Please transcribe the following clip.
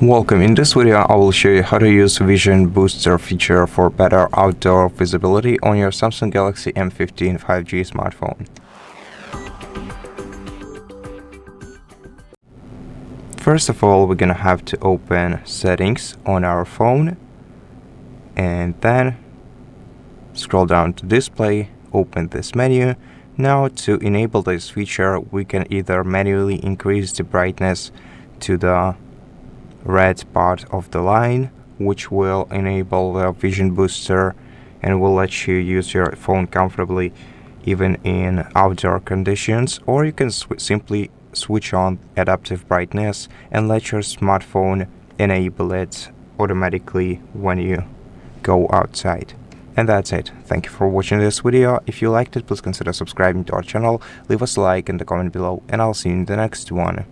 Welcome. In this video, I will show you how to use Vision Booster feature for better outdoor visibility on your Samsung Galaxy M15 5G smartphone. First of all, we're gonna have to open Settings on our phone and then scroll down to Display, open this menu. Now, to enable this feature, we can either manually increase the brightness to the red part of the line, which will enable the Vision Booster and will let you use your phone comfortably even in outdoor conditions, or you can simply switch on adaptive brightness and let your smartphone enable it automatically when you go outside. And that's it. Thank you for watching this video. If you liked it, please consider subscribing to our channel, leave us a like and a comment below, and I'll see you in the next one.